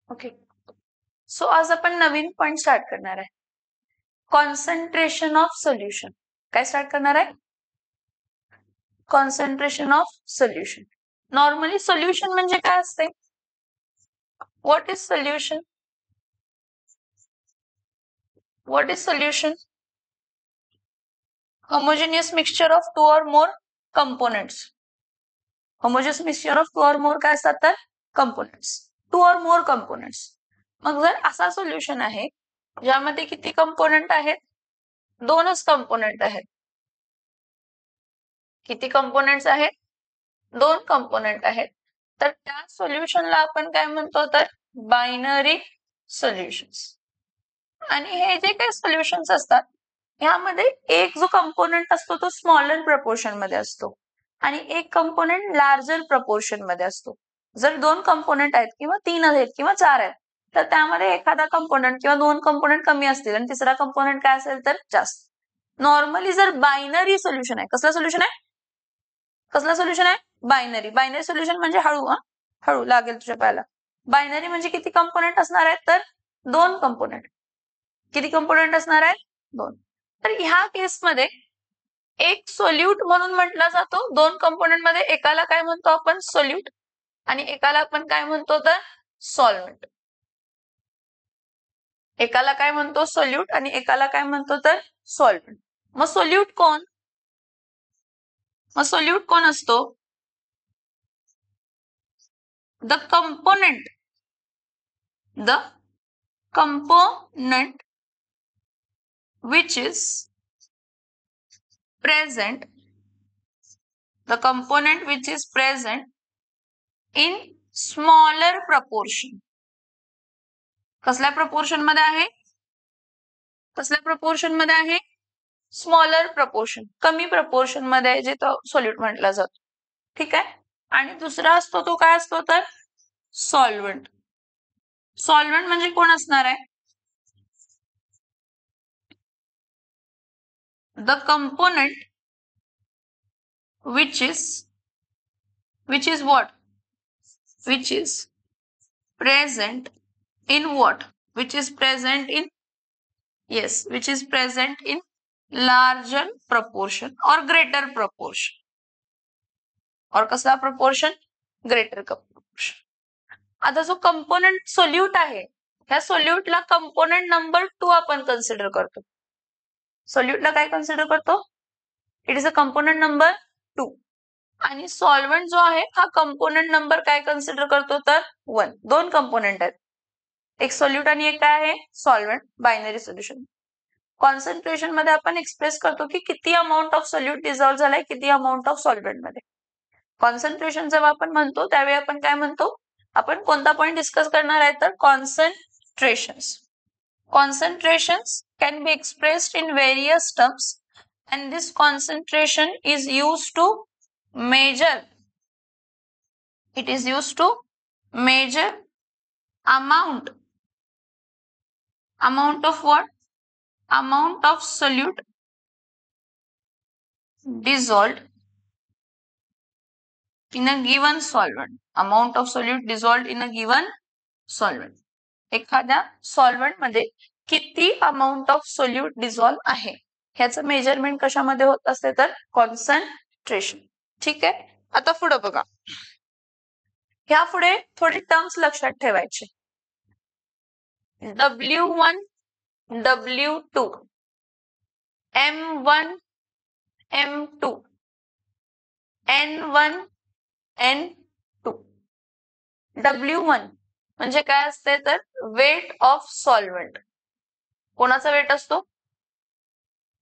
Okay, so आज आपण नवीन point start करणार आहे. Concentration of solution. काय स्टार्ट करणार आहे? Concentration of solution. Normally solution म्हणजे काय असते? What is solution? What is solution? Homogeneous mixture of two or more components. Homogeneous mixture of two or more काय असतात तर components. To or more components. मग जर असा सोल्युशन आहे ज्यामध्ये किती कंपोनेंट आहेत? दोनच कंपोनेंट आहेत. किती कंपोनेंट्स आहेत? दोन कंपोनेंट आहेत. तर त्या सोल्युशनला आपण काय म्हणतो तर बायनरी सोल्युशन्स. आणि हे जे काही सोल्युशन्स असतात ह्यामध्ये एक जो कंपोनेंट असतो तो स्मॉलर प्रपोर्शन मध्ये असतो आणि एक कंपोनेंट लार्जर प्रपोर्शन मध्ये असतो. जर दोन कंपोनेंट आहेत किंवा तीन आहेत किंवा चार आहेत तर त्यामध्ये एखादा कंपोनेंट किंवा दोन कंपोनेंट कमी असतील आणि तिसरा कंपोनेंट काय असेल तर जास्त. नॉर्मली जर बायनरी सोल्युशन आहे, कसला सोल्युशन आहे? कसला सोल्युशन आहे? बायनरी. बायनरी सोल्युशन म्हणजे हळू लागेल तुझ्या पायाला. बायनरी म्हणजे किती कंपोनेंट असणार आहेत तर दोन कंपोनेंट. किती कंपोनेंट असणार आहेत? दोन. तर ह्या केसमध्ये एक सोल्यूट म्हणून म्हटला जातो. दोन कंपोनेंट मध्ये एकाला काय म्हणतो आपण? सोल्यूट आणि एकाला आपण काय म्हणतो तर सॉल्व्हेंट. एकाला काय म्हणतो? सोल्यूट आणि एकाला काय म्हणतो तर सॉल्व्हेंट. मग सोल्यूट कोण? मग सोल्यूट कोण असतो? The component which is present in smaller proportion. कसल्या प्रपोर्शन मध्ये आहे? कसल्या प्रपोर्शन मध्ये आहे? स्मॉलर प्रपोर्शन, कमी प्रपोर्शन मध्ये जे तो सोल्यूट म्हटला जातो. ठीक आहे. आणि दुसरा असतो तो काय असतो तर सॉल्व्हेंट. सॉल्व्हेंट म्हणजे कोण असणार आहे? The component which is what? Which is present in what? Which is present in, yes, which is present in larger proportion or greater proportion. और कसला proportion? greater proportion. आता जो कंपोनेंट सोल्यूट आहे ह्या सोल्यूटला कंपोनेंट नंबर 2 आपण consider करतो. सोल्यूटला काय consider करतो? It is a component number 2. आणि सॉल्व्हेंट जो आहे हा कंपोनेंट नंबर काय कन्सिडर करतो तर 1. दोन कंपोनेंट आहेत, एक सोल्यूट आणि एक काय आहे? सॉल्व्हेंट. Binary solution. कॉन्सन्ट्रेशन मध्ये आपण एक्सप्रेस करतो की किती अमाऊंट ऑफ सोल्यूट डिझॉल्व्ह झालाय, किती अमाऊंट ऑफ सॉल्व्हेंट मध्ये. कॉन्सन्ट्रेशन जेव्हा आपण म्हणतो त्यावेळी आपण काय म्हणतो? आपण कोणता पॉइंट डिस्कस करणार आहे तर concentrations. Concentrations can be expressed in various terms and this concentration is used to measure. It is used to measure amount of what? Amount of solute dissolved in a given solvent. Amount of solute dissolved in a given solvent. एखाद्या solvent मध्ये किती amount of solute dissolve आहे ह्याचं measurement कशामध्ये होत असते तर concentration. ठीक आहे. आता पुढे बघा, ह्या पुढे थोडी टर्म्स लक्षात ठेवायचे. W1, W2, M1, M2, N1, N2. W1 म्हणजे काय असते तर वेट ऑफ सॉल्व्हेंट. कोणाचा वेट असतो?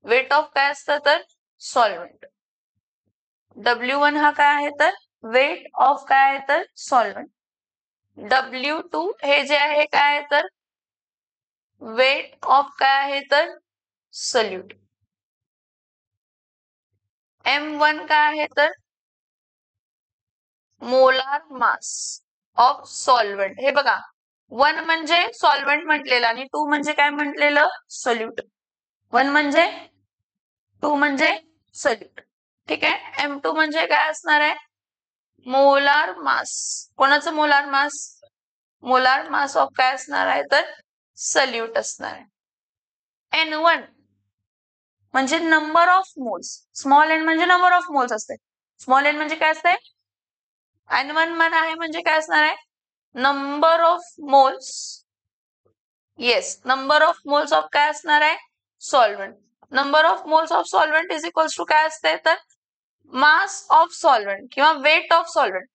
वेट ऑफ काय असतं तर सॉल्व्हेंट. W1 हा काय आहे तर वेट ऑफ काय आहे तर सॉल्व्हेंट. W2 हे जे आहे काय आहे तर वेट ऑफ काय आहे तर सोल्यूट. M1 काय आहे तर मोलार मास ऑफ सॉल्व्हेंट. हे बघा, 1 म्हणजे सॉल्व्हेंट म्हटलेलं आणि 2 म्हणजे काय म्हटलेलं? सोल्यूट. 1 म्हणजे 2 म्हणजे सोल्यूट. ठीक आहे. M2 म्हणजे काय असणार आहे? Molar mass. कोणाचं molar mass? Molar mass of काय असणार आहे तर सल्यूट असणार आहे. N1 म्हणजे number of moles, small n म्हणजे नंबर ऑफ मोल्स असते. स्मॉल n म्हणजे काय असते, N1 आहे म्हणजे काय असणार आहे, number of moles. Yes, number of moles of काय असणार आहे solvent. Number of moles of solvent is equals to काय असते तर मास ऑफ सॉल्व्हेंट किंवा weight of solvent.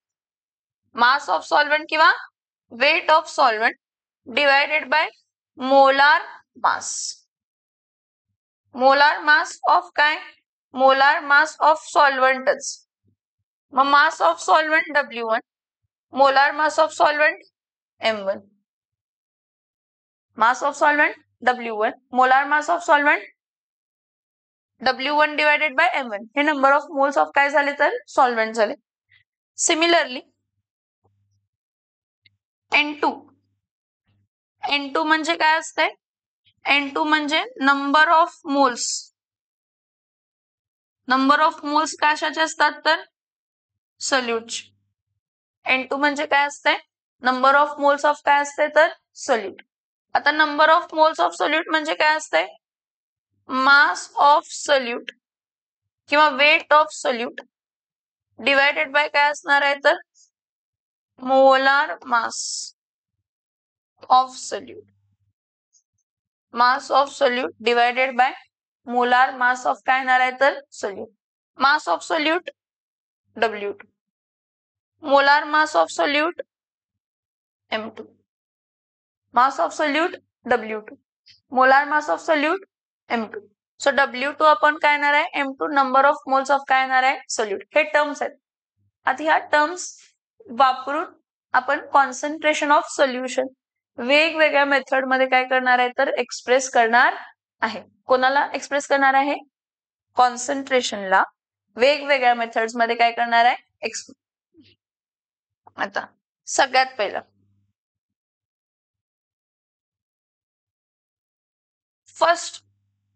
Mass of solvent किंवा weight of solvent divided by molar mass. Molar mass of काय, molar mass of सॉल्व्हेंटच. मग mass of solvent W1, molar mass of solvent M1. Mass of solvent W1, molar mass of solvent W1 divided by M1. हे number of moles of काय झाले तर solvent झाले. Similarly N2, N2 म्हणजे काय असते, N2 म्हणजे number of moles. Number of moles कशाचे असतात तर सल्यूट. N2 म्हणजे काय असते, नंबर ऑफ मोल्स ऑफ काय असते तर सल्यूट. आता number of moles of solute म्हणजे काय असते, मास ऑफ सल्यूट किंवा weight of solute divided by काय असणार आहे तर molar mass of solute. Mass of solute divided by molar mass of काय येणार आहे तर solute. Mass of solute W2, molar mass of solute M2. Mass of solute W2, molar mass of solute M2. So W2 आपण काय येणार आहे M2 number of moles of काय येणार आहे सल्यूट. हे टर्म्स आहेत. आता ह्या टर्म्स वापरून आपण कॉन्सन्ट्रेशन ऑफ सोल्युशन वेगवेगळ्या मेथड मध्ये काय करणार आहे तर एक्सप्रेस करणार आहे. कोणाला एक्सप्रेस करणार आहे, कॉन्सन्ट्रेशनला वेगवेगळ्या मेथड्स मध्ये काय करणार आहे एक्सप्रेस. आता सगळ्यात पहिलं first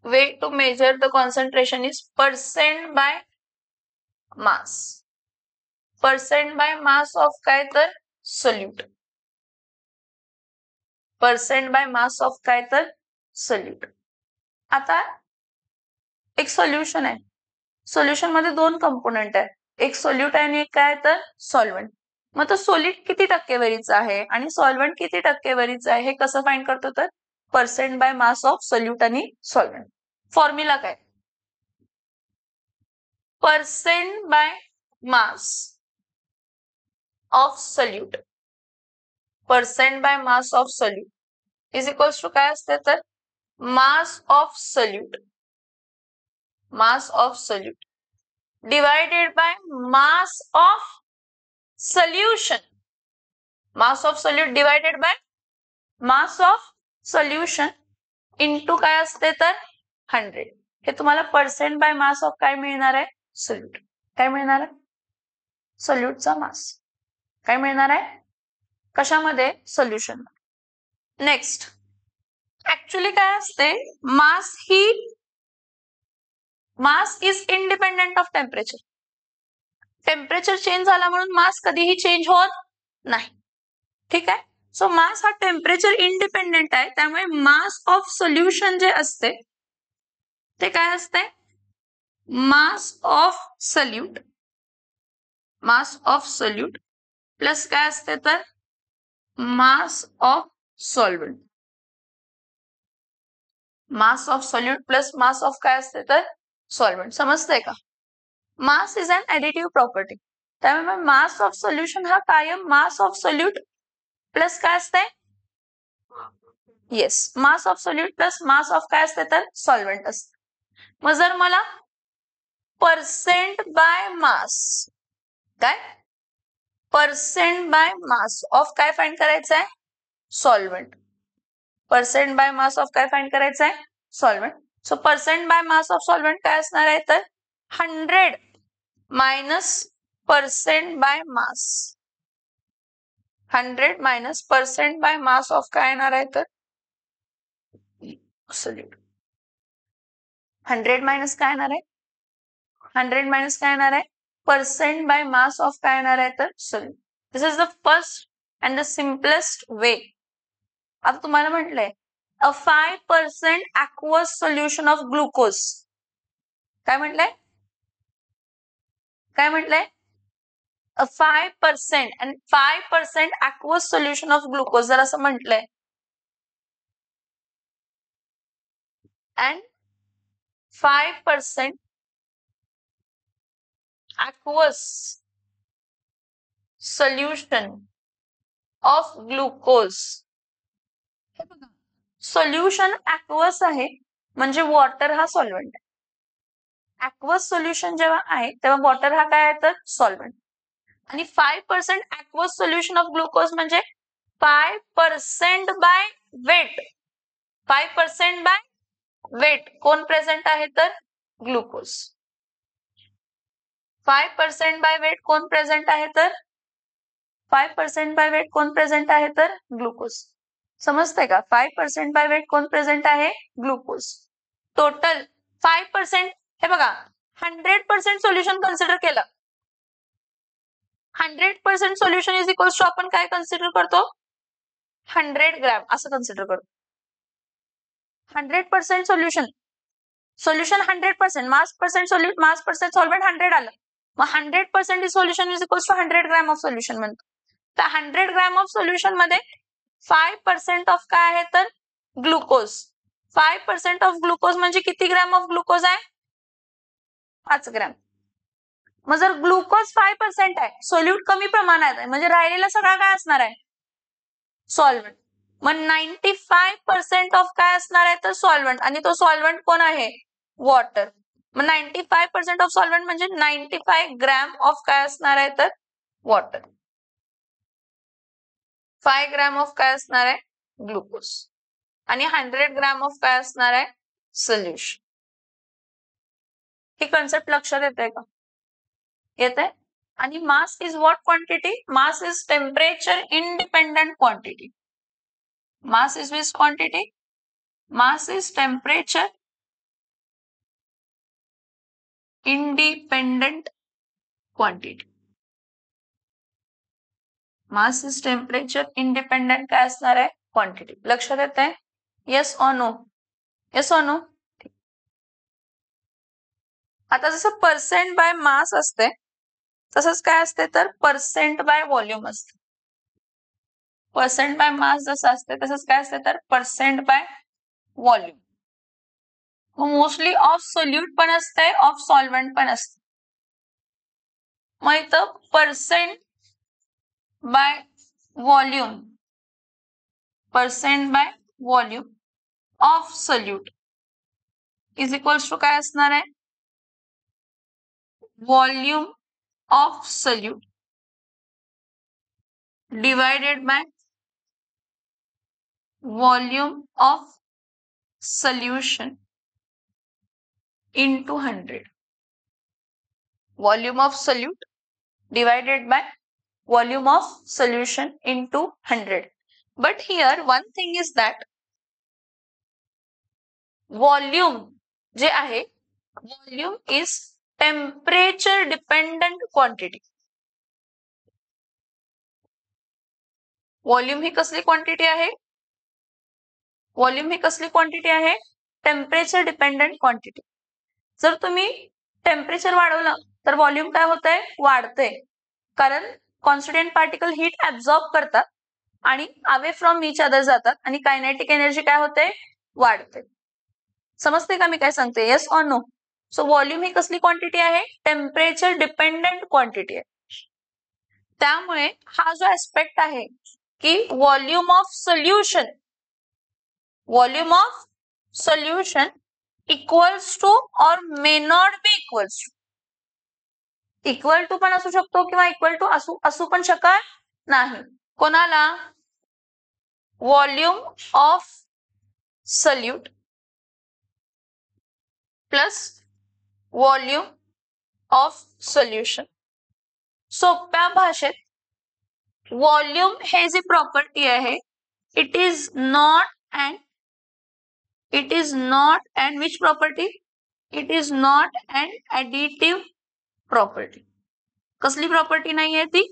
way to measure the concentration is percent by mass. percent by mass of काय तर solute. percent by mass of काय तर solute. आता एक सोल्युशन आहे, सोल्युशन मध्ये दोन कंपोनेंट आहे, एक सोल्यूट आहे आणि एक काय तर सॉल्व्हेंट. मग तो सोल्यूट किती टक्केवारीचा आहे आणि सॉल्व्हेंट किती टक्केवारीचा आहे हे कसं फाइंड करतो तर percent by mass of solute आणि सॉल्व्हेंट. फॉर्म्युला काय, percent by mass of solute, percent by mass of solute is equals to काय असते तर mass of solute, mass of solute divided by mass of solution. mass of solute divided by mass of solution into काय असते तर 100. हे तुम्हाला percent by mass of काय मिळणार आहे सोल्यूट. काय मिळणार आहे, सोल्यूटचा मास काय मिळणार आहे कशामध्ये सोल्युशन. नेक्स्ट ऍक्च्युअली काय असते, मास ही mass is independent of temperature. Temperature change झाला म्हणून मास कधीही चेंज होत नाही. ठीक आहे, सो मास हा टेम्परेचर इंडिपेंडेंट आहे, त्यामुळे मास ऑफ सोल्युशन जे असते ते काय असते, mass of solute, mass of solute plus काय असते तर mass of solvent. Mass of solute plus mass of काय असते तर सॉल्व्हेंट. समजतंय का, mass is an additive property. त्यामुळे मास ऑफ सोल्युशन हा कायम मास ऑफ सोल्यूट प्लस काय असते, yes mass of solute plus mass of काय असते तर सॉल्व्हेंट असते. मग जर मला पर्सेंट बाय मास, काय पर्सेंट बाय मास ऑफ काय फाइंड करायचं आहे solvent, percent by mass of काय फाइंड करायचं आहे solvent. So percent by mass of solvent काय असणार आहे तर 100 minus percent by mass, 100 minus percent by mass of काय येणार आहे तर सोल्यूट. 100 मायनस काय येणार आहे, 100 मायनस काय येणार आहे पर्सेंट बाय मास ऑफ काय येणार आहे तर solute. This is the first and the simplest way. आता तुम्हाला म्हटलंय अ 5% aqueous solution of glucose. काय म्हटलंय? काय म्हटलंय? अ 5% and 5% aqueous solution of glucose जर असं म्हटलंय. and 5% aqueous solution of glucose. Solution aqueous आहे म्हणजे वॉटर हा सॉल्व्हेंट आहे. aqueous सोल्युशन जेव्हा आहे तेव्हा वॉटर हा काय आहे तर सॉल्व्हेंट. आणि 5% aqueous solution of glucose म्हणजे 5% बाय वेट. 5% बाय वेट कोण प्रेझेंट आहे तर ग्लुकोज. 5% बाय वेट कोण प्रेझेंट आहे तर 5% बाय वेट कोण प्रेझेंट आहे तर ग्लुकोज. समजतंय का? 5% बाय वेट कोण प्रेझेंट आहे ग्लुकोज. टोटल 5%. हे बघा 100% सोल्युशन कन्सिडर केलं. 100% सोल्युशन इज इक्वल्स टू आपण काय कन्सिडर करतो 100 ग्रॅम असं कन्सिडर करतो. 100% सोल्युशन 100% मास पर्सेंट सॉल्व्हेंट 100 आलं. मग 100% solution is equals to 100 gram of solution म्हणतो. तर 100 ग्रॅम ऑफ सोल्युशन मध्ये 5% ऑफ काय आहे तर ग्लुकोज. 5% ऑफ ग्लुकोज म्हणजे किती ग्रॅम ऑफ ग्लुकोज आहे 5 ग्रॅम. मग जर ग्लुकोज 5% आहे सोल्यूट कमी प्रमाणात आहे म्हणजे राहिलेला सगळा काय असणार आहे सॉल्व्हेंट. मग 95% ऑफ काय असणार आहे तर सॉल्व्हेंट आणि तो सॉल्व्हेंट कोण आहे वॉटर. मग 95% ऑफ सॉल्व्हेंट म्हणजे 95 ग्रॅम ऑफ काय असणार आहे तर वॉटर. 5 ग्रॅम ऑफ काय असणार आहे ग्लुकोज आणि 100 ग्रॅम ऑफ काय असणार आहे सोल्युशन. ही कन्सेप्ट लक्षात येते का? येते. आणि mass is what quantity? Mass is temperature independent quantity. Mass is which quantity? Mass is temperature independent quantity. Mass is temperature independent काय असणार आहे क्वांटिटी. लक्षात येत आहे? Yes or no? Yes or no? आता जसं पर्सेंट बाय मास असते तसंच काय असते तर पर्सेंट बाय व्हॉल्यूम असते. पर्सेंट बाय मास जसं असते तसंच काय असते तर percent by volume. Mostly of solute पण असते ऑफ सॉल्व्हेंट पण असते. मग इथं percent by volume of solute is equals to काय असणार आहे volume of solute divided by volume of solution into 100. Volume of solute divided by volume of solution into 100. But here one thing is that volume जे आहे volume is temperature dependent quantity. Volume ही कसली quantity आहे? Volume ही कसली quantity आहे? Temperature dependent quantity. जर तुम्ही temperature वाढवलं तर व्हॉल्यूम काय होतंय वाढते. कारण कॉन्स्टिट्युएंट पार्टिकल हीट ऍब्झॉर्ब करतात आणि अवे फ्रॉम इच अदर जातात आणि कायनेटिक एनर्जी काय होते वाढते. समजते का मी काय सांगते? Yes or no? So volume ही कसली क्वांटिटी आहे टेम्परेचर डिपेंडंट क्वांटिटी आहे. त्यामुळे हा जो ऍस्पेक्ट आहे की volume of solution equals to or may not be equals to. Equal to पण असू शकतो किंवा इक्वल टू असू पण शकत नाही. कोणाला? Volume of solute plus volume of solution. सोप्या भाषेत व्हॉल्यूम हे जी प्रॉपर्टी आहे it is not and which property? It is not and additive property. कसली प्रॉपर्टी नाही आहे ती?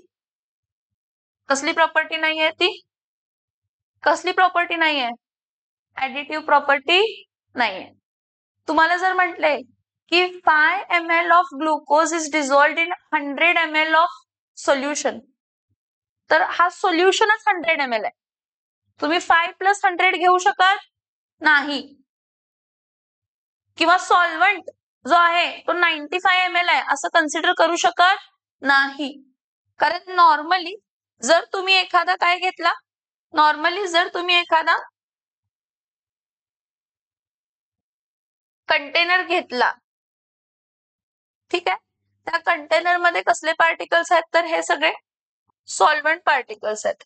कसली प्रॉपर्टी नाहीये ती? कसली प्रॉपर्टी नाहीये? ऍडिटिव्ह प्रॉपर्टी नाहीये. तुम्हाला जर म्हटले की 5 ml of glucose is dissolved in 100 ml of solution, तर हा सोल्युशनच 100 ml आहे. तुम्ही 5 + 100 घेऊ शकत नाही. किंवा सॉल्व्हंट जो आहे तो 95 ml आहे असं कन्सिडर करू शकत नाही. कारण नॉर्मली जर तुम्ही एखादा काय घेतला, नॉर्मली जर तुम्ही एखादा कंटेनर घेतला, ठीक आहे, त्या कंटेनर मध्ये कसले पार्टिकल्स आहेत, तर हे सगळे सॉल्व्हंट पार्टिकल्स आहेत.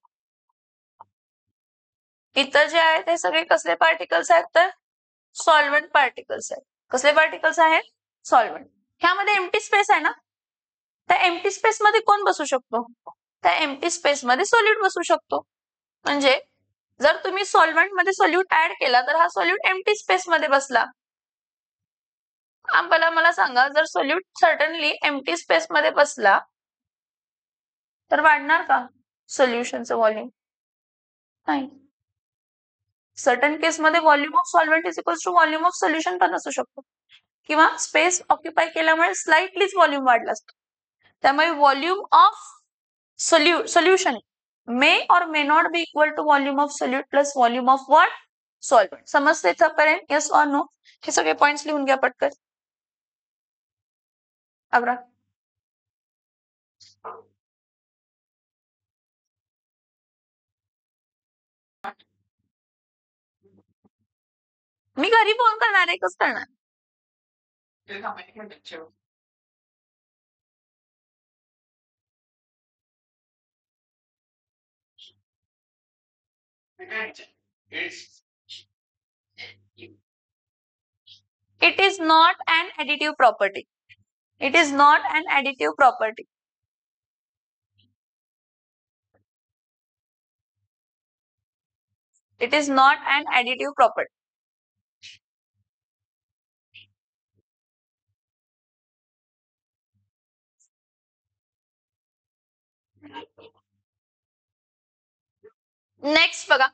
इतर जे आहेत हे सगळे कसले पार्टिकल्स आहेत, तर सॉल्व्हंट पार्टिकल्स आहेत. कसले पार्टिकल्स आहेत? सॉल्व्हंट. ह्यामध्ये एम्प्टी स्पेस आहे ना, त्या एम्प्टी स्पेस मध्ये कोण बसू शकतो? त्या एम्प्टी स्पेस मध्ये सोल्यूट बसू शकतो. म्हणजे जर तुम्ही सॉल्व्हंट मध्ये सोल्यूट ऍड केला तर हा सोल्यूट एम्प्टी स्पेस मध्ये बसला. मला सांगा, जर सोल्यूट सर्टनली एम्प्टी स्पेस मध्ये बसला तर वाढणार का सोल्युशनचं व्हॉल्यूम? नाही. सर्टन केस मध्ये volume of solvent is equals to volume of solution पण असू शकतो, किंवा स्पेस ऑक्युपाय केल्यामुळे स्लाइटलीच व्हॉल्यूम वाढला असतो. त्यामुळे volume of solution may or may not be equal to volume of solute plus volume of what? Solvent. समजते इथपर्यंत? Yes or no? हे सगळे पॉइंट्स लिहून घ्या पटकन. अग्रा मी घरी फोन करणार आहे, कसं करणार? It is not an additive property. It is not an additive property. It is not an additive property. Next बघा,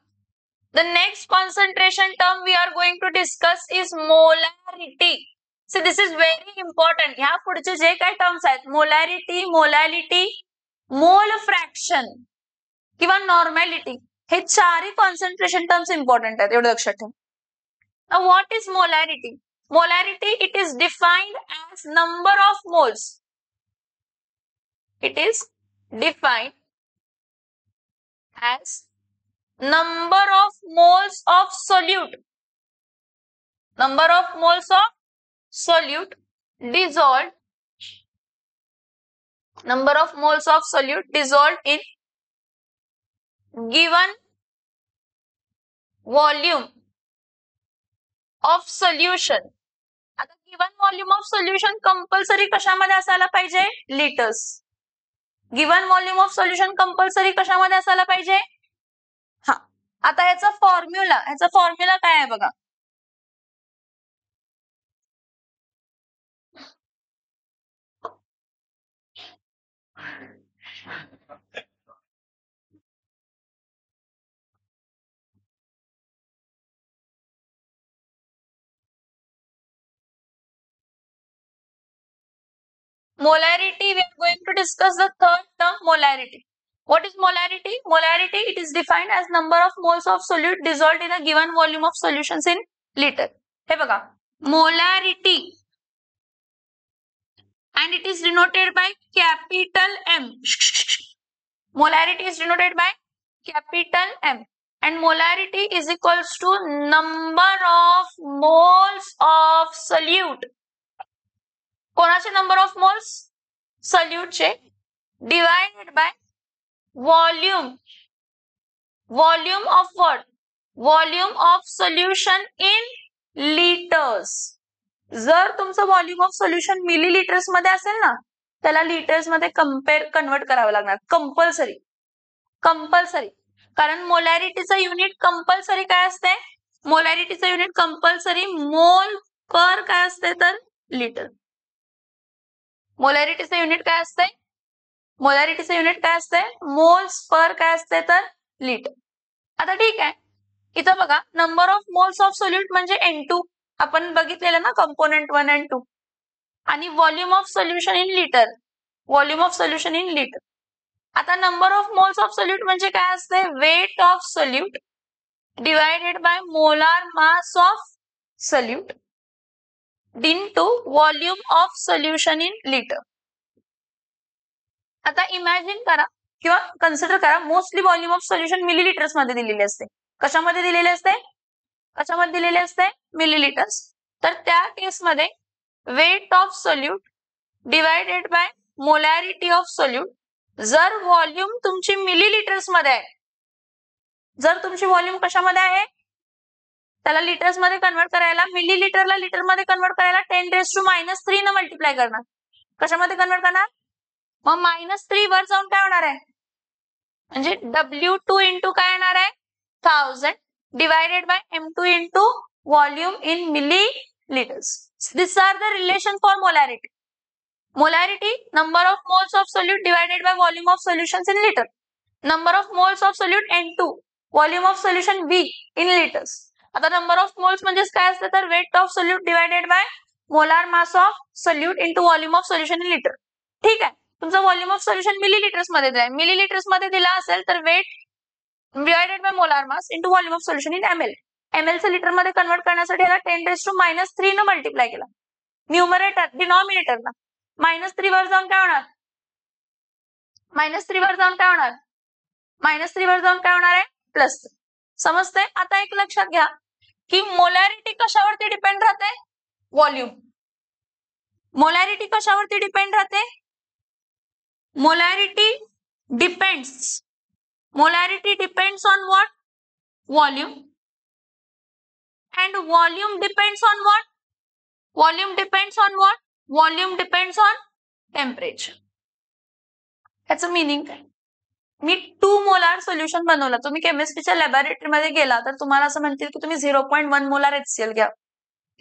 the next concentration term we are going to discuss is molarity. So this is very important. ह्या पुढचे जे काही terms आहेत, molarity, molality, mole fraction किंवा नॉर्मॅलिटी, हे चारही concentration terms important आहेत, एवढं लक्षात ठेवा. Now what is molarity? Molarity, it is defined as number of moles. It is defined as number of moles of solute. Number of moles of solute dissolved. Number of moles of solute dissolved in given volume of solution. आता given volume of solution compulsory कशामध्ये असायला पाहिजे? Litres. Given volume of solution compulsory कशामध्ये असायला पाहिजे? हा. आता ह्याचा फॉर्म्युला काय आहे बघा. Molarity, we are going to discuss the third term, molarity. What is molarity? Molarity, it is defined as number of moles of solute dissolved in a given volume of solutions in liter. हे बघा, molarity, and it is denoted by capital M. Molarity is denoted by capital M, and molarity is equals to number of moles of solute. कोणाचे number of moles? सोल्यूटचे, divided by volume. Volume of what? Volume of solution in litres. जर तुमचं volume of solution millilitres मध्ये असेल ना, त्याला litres मध्ये convert करावं लागणार, कंपल्सरी. कारण मोलॅरिटीचं युनिट कंपल्सरी काय असते? मोलॅरिटीचं युनिट कंपल्सरी मोल पर काय असते, तर लिटर. मोलॅरिटीचं युनिट काय असते? मोलॅरिटीचं युनिट काय असते? मोल्स पर काय असते तर लिटर. आता ठीक आहे, इथं बघा number of moles of solute म्हणजे N2 आपण बघितलेलं ना, कंपोनेंट 1 आणि 2. आणि volume of solution in litre, volume of solution in litre. आता number of moles of solute म्हणजे काय असते? Weight of solute divided by molar mass of solute into volume of solution in litre. आता imagine करा किंवा consider करा, mostly volume of solution millilitres मध्ये दिलेली असते. कशामध्ये दिलेली असते? कशामध्ये दिलेली असते? मिलीलिटर्स. तर त्या केसमध्ये weight of solute divided by molarity of solute, जर व्हॉल्यूम तुमची मिलीलिटर्स मध्ये आहे, जर तुमची व्हॉल्यूम कशामध्ये आहे, त्याला लिटर्स मध्ये कन्वर्ट करायला, मिलीलिटरला लिटर मध्ये कन्वर्ट करायला 10⁻³ न मल्टिप्लाय करणार. कशामध्ये कन्वर्ट करणार? मग -3 वर जाऊन काय होणार आहे? म्हणजे W2 इंटू काय येणार आहे? 1000 divided by M2 into volume in millilitres. This are the relation for molarity. Molarity number of moles of solute divided by volume of solutions in liter. Number of moles of solute N2, volume of solution V in liters. आता number of moles म्हणजे काय असतं तर weight of solute divided by molar mass of solute into volume of solution in litre. ठीक आहे, तुमचा volume of solution millilitres मध्ये दिला, मिलीलिटर्स मध्ये दिला असेल तर weight divided by molar mass into volume of solution in ml. ml चं लिटर मध्ये कन्वर्ट करण्यासाठी याला 10⁻³ न मल्टिप्लाय केला. न्यूमरेटर डिनॉमिनेटरला -3 वर जाऊन काय होणार? -3 वर जाऊन काय होणार? -3 वर जाऊन काय होणार आहे? प्लस. समजते? आता एक लक्षात घ्या की मोलॅरिटी कशावरती डिपेंड राहते? व्हॉल्यूम. मोलॅरिटी कशावरती डिपेंड राहते? Molarity depends on what? Volume. and volume depends on what? Volume depends on what? Volume depends on temperature. याचं मीनिंग काय? मी 2 मोलार सोल्युशन बनवलं, तुम्ही केमिस्ट्रीच्या लॅबोरेटरीमध्ये गेला तर तुम्हाला असं म्हणतील की तुम्ही 0.1 मोलार HCl घ्या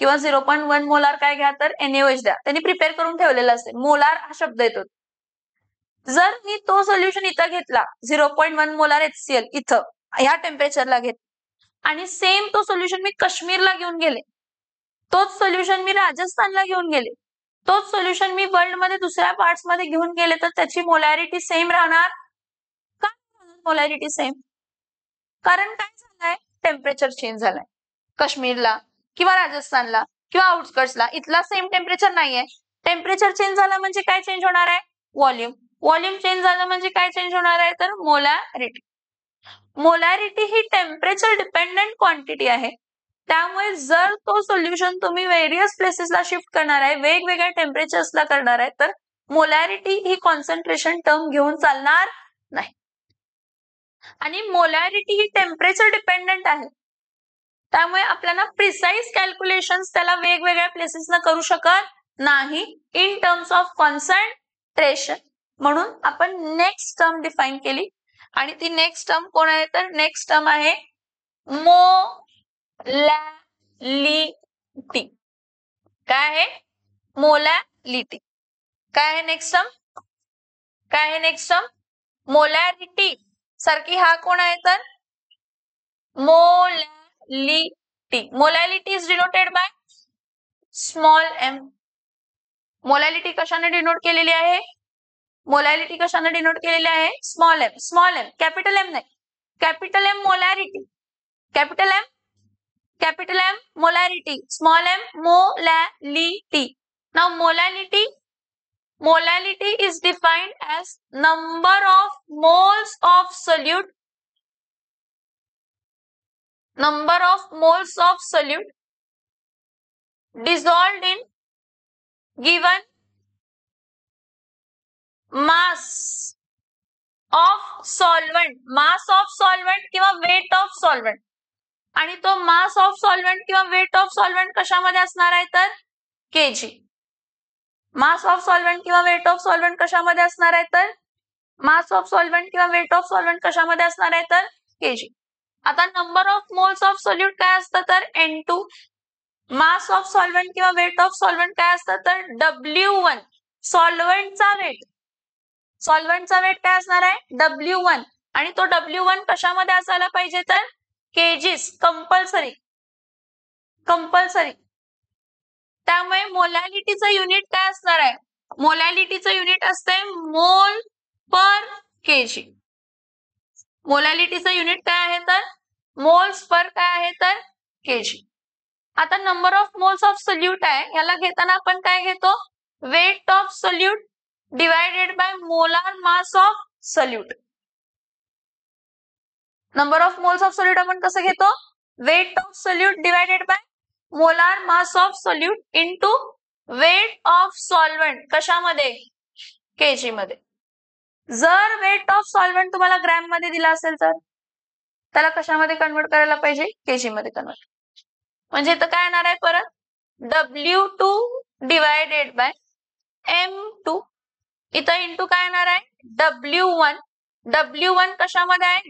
किंवा 0.1 मोलार काय घ्या तर NaOH द्या. त्यांनी प्रिपेअर करून ठेवलेलं असते. मोलार हा शब्द येतो. जर मी तो सोल्युशन इथं घेतला 0.1 मोलार HCl इथं ह्या टेम्परेचरला घेत आणि सेम तो सोल्युशन मी काश्मीरला घेऊन गेले, तोच सोल्युशन मी राजस्थानला घेऊन गेले, तोच सोल्युशन मी वर्ल्ड मध्ये दुसऱ्या पार्ट्स मध्ये घेऊन गेले तर त्याची मोलॅरिटी सेम राहणार का? मोलॅरिटी सेम कारण काय झालंय? टेम्परेचर चेंज झालाय. काश्मीरला किंवा राजस्थानला किंवा आउटस्कर्ट्सला इथला सेम टेम्परेचर नाहीये. टेम्परेचर चेंज झाला म्हणजे काय चेंज होणार आहे? व्हॉल्यूम. व्हॉल्यूम चेंज झालं म्हणजे काय चेंज होणार आहे तर मोलॅरिटी. मोलॅरिटी ही टेम्परेचर डिपेंडंट क्वांटिटी आहे. त्यामुळे जर तो सोल्युशन तुम्ही व्हेरियस प्लेसेसला शिफ्ट करणार आहे, वेगवेगळ्या टेम्परेचर्सला करणार आहे, तर मोलॅरिटी ही कॉन्सन्ट्रेशन टर्म घेऊन चालणार नाही. आणि मोलॅरिटी ही टेम्परेचर डिपेंडंट आहे. त्यामुळे आपल्याला प्रिसाइज कॅल्क्युलेशन्स त्याला वेगवेगळ्या प्लेसेसला करू शकत नाही इन टर्म्स ऑफ कॉन्सन्ट्रेशन. म्हणून आपण नेक्स्ट टर्म डिफाइन केली आणि ती नेक्स्ट टर्म कोण आहे तर नेक्स्ट टर्म आहे मोलॅलिटी. काय आहे? मोलॅलिटी. काय आहे नेक्स्ट टर्म? काय आहे नेक्स्ट टर्म? मोलॅरिटी सारखी हा कोण आहे तर molality. Molality is denoted by small m. Molality कशाने डिनोट केलेली आहे? मोलॅलिटी कशाने डिनोट केलेली आहे? Small m. Small m, capital M नाही. Capital M molarity, capital M molarity, small m molality. Now molality is defined as number of moles of solute, dissolved in given mass of solvent किंवा weight of solvent. आणि तो मास of solvent किंवा weight of solvent कशामध्ये असणार आहे तर kg. Mass of solvent किंवा weight of solvent कशामध्ये असणार आहे तर मास ऑफ सॉल्व्हेंट किंवा वेट ऑफ सॉल्व्हेंट कशामध्ये असणार आहे तर kg. आता number of moles of solute काय असतं तर N2. मास ऑफ सॉल्व्हेंट किंवा वेट ऑफ सॉल्व्हेंट काय असतं तर W1. सॉल्व्हेंटचा वेट सॉल्व्हंटचा वेट काय असणार आहे W1 आणि तो W1 कशामध्ये असायला पाहिजे तर केजीस कंपल्सरी त्यामुळे मोलॅलिटीचं युनिट काय असणार आहे मोलॅलिटीचं युनिट असते मोल पर केजी मोलॅलिटीचं युनिट काय आहे तर मोल्स पर काय आहे तर केजी आता number of moles of solute आहे याला घेताना आपण काय घेतो weight of solute divided by molar mass of solute number of moles of solute आपण कसं घेतो weight of solute divided by molar mass of solute into weight of solvent कशामध्ये केजी मध्ये जर वेट ऑफ सॉल्व्हंट तुम्हाला gram मध्ये दिला असेल तर त्याला कशामध्ये कन्वर्ट करायला पाहिजे केजी मध्ये कन्वर्ट म्हणजे इथं काय येणार आहे परत W2 डिवायडेड बाय M2 इथं इंटू काय येणार आहे W1 कशामध्ये आहे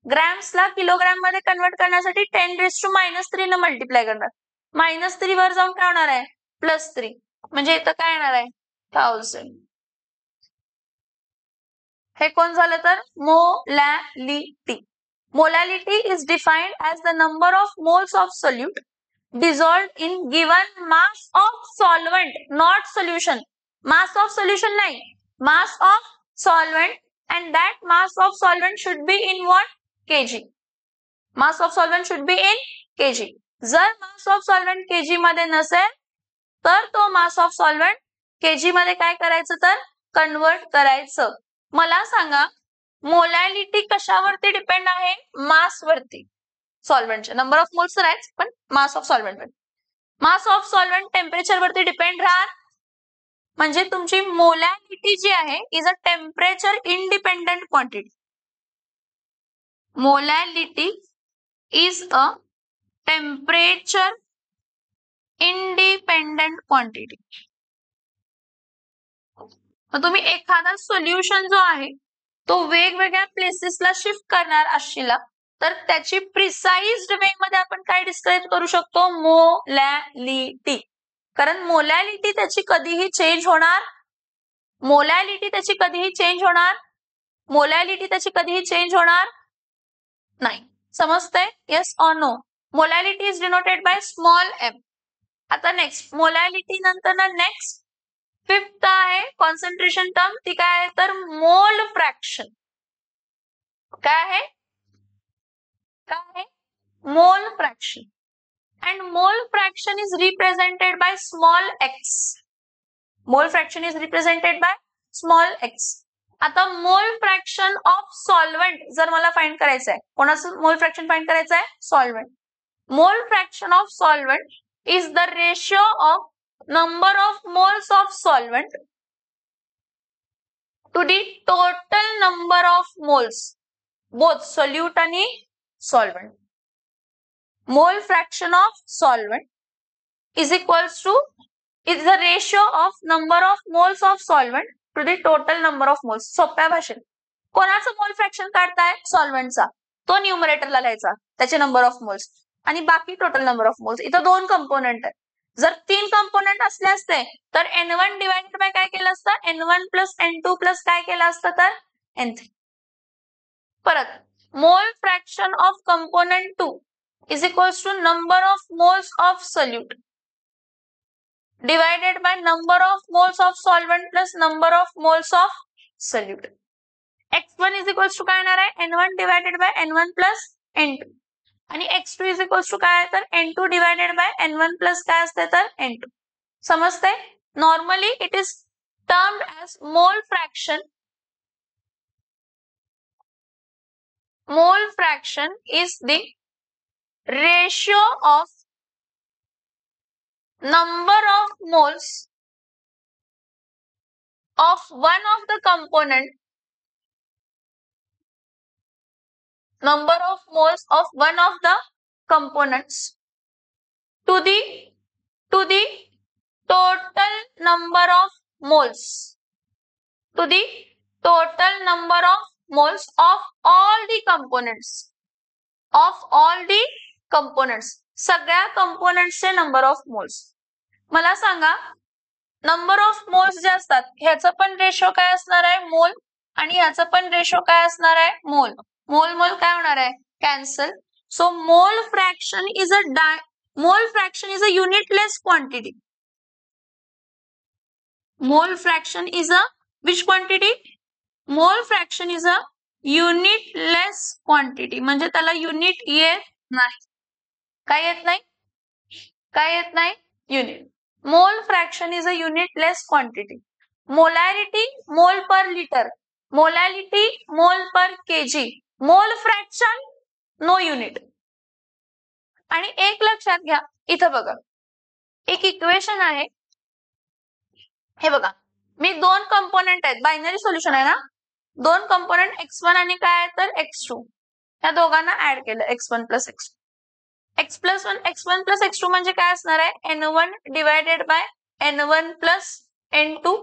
ग्रॅम्सला किलोग्राम मध्ये कन्वर्ट करण्यासाठी 10⁻³ न मल्टिप्लाय करणार -3 वर जाऊन काय होणार आहे +3 म्हणजे इथं काय येणार आहे 1000 हे कोण झालं तर molality Molality is defined as the number of moles of solute dissolved in given mass of solvent, not solution. Mass of solution nahi. Mass of solvent and that mass of solvent should be in what? kg. Mass of solvent should be in kg. जर mass of solvent kg मध्ये नसेल तर तो mass of solvent kg मध्ये काय करायचं तर convert करायचं. मला सांगा मोलॅलिटी कशावरती डिपेंड आहे मास वरती सॉल्व्हंटच्या नंबर ऑफ मोल्स तर आहेच पण mass of solvent mass of solvent temperature वरती डिपेंड राहणार म्हणजे तुमची मोलॅलिटी जी आहे is a temperature independent quantity molality is a temperature independent quantity तुम्ही एखादा सोल्युशन जो आहे तो वेगवेगळ्या प्लेसेसला शिफ्ट करणार असशीला तर त्याची प्रिसाइज्ड वे मध्ये आपण काय डिस्क्राइब करू शकतो मोलॅलिटी कारण मोलॅलिटी त्याची कधीही चेंज होणार नाही समजतंय yes or no molality is denoted by small m आता नेक्स्ट मोलॅलिटी नंतर ना नेक्स्ट 5th आहे कॉन्सन्ट्रेशन टर्म ती काय आहे तर मोल फ्रॅक्शन काय आहे मोल fraction and mole fraction is represented by small x. Mole fraction is represented by small x. आता mole fraction of solvent जर मला फाइंड करायचं आहे कोणाचं mole fraction फाइंड करायचं आहे solvent. Mole fraction of solvent is the ratio of number of moles of solvent to the total number of moles both solute आणि solvent. Mole fraction of solvent is equals to is the ratio of number of moles of solvent to the total number of moles. सोप्या भाषेत कोणाचं मोल fraction काढताय सॉल्व्हंटचा तो न्यूमरेटरला लिहायचा त्याचे number of moles आणि बाकी टोटल नंबर ऑफ मोल्स इथं 2 कंपोनेंट आहेत जर 3 कंपोनेंट असले असते तर n1 डिवाइडेड बाय काय केलं असतं n1 प्लस n2 प्लस काय केलं असतं तर n3 परत मोल fraction of component 2 is equals to number of moles of solute divided by number of moles of solvent plus number of moles of solute. x1 is equals to काय येणार आहे n1 divided by n1 plus n2 आणि x2 is equals to काय आहे तर n2 divided by n1 plus काय असते तर n2 समजते normally it is termed as mole fraction. Mole fraction is the ratio of number of moles of one of the component number of moles of one of the components to the total number of moles to the total number of moles of all the components सगळ्या कंपोनेंट्सचे number of moles मला सांगा number of moles जे असतात ह्याचा पण ratio काय असणार आहे मोल आणि ह्याचा पण रेशो काय असणार आहे मोल. मोल मोल काय होणार आहे कॅन्सल. सो मोल fraction is a unitless quantity. Mole fraction is a which quantity? Mole fraction is a unitless quantity. म्हणजे त्याला युनिट येत नाही. काय येत नाही? काय येत नाही? Unit. Mole fraction is a unitless quantity. Molarity mole per liter. Molality mole per kg. Mole fraction no unit. आणि एक लक्षात घ्या इथं बघा एक इक्वेशन आहे. हे बघा मी दोन कंपोनेंट आहेत बायनरी सोल्युशन आहे ना. दोन कंपोनेंट x1 आणि काय आहे तर x2 या दोघांना ऍड केलं x1 plus x2. x1 plus x2 म्हणजे काय असणार आहे n1 divided by n1 plus n2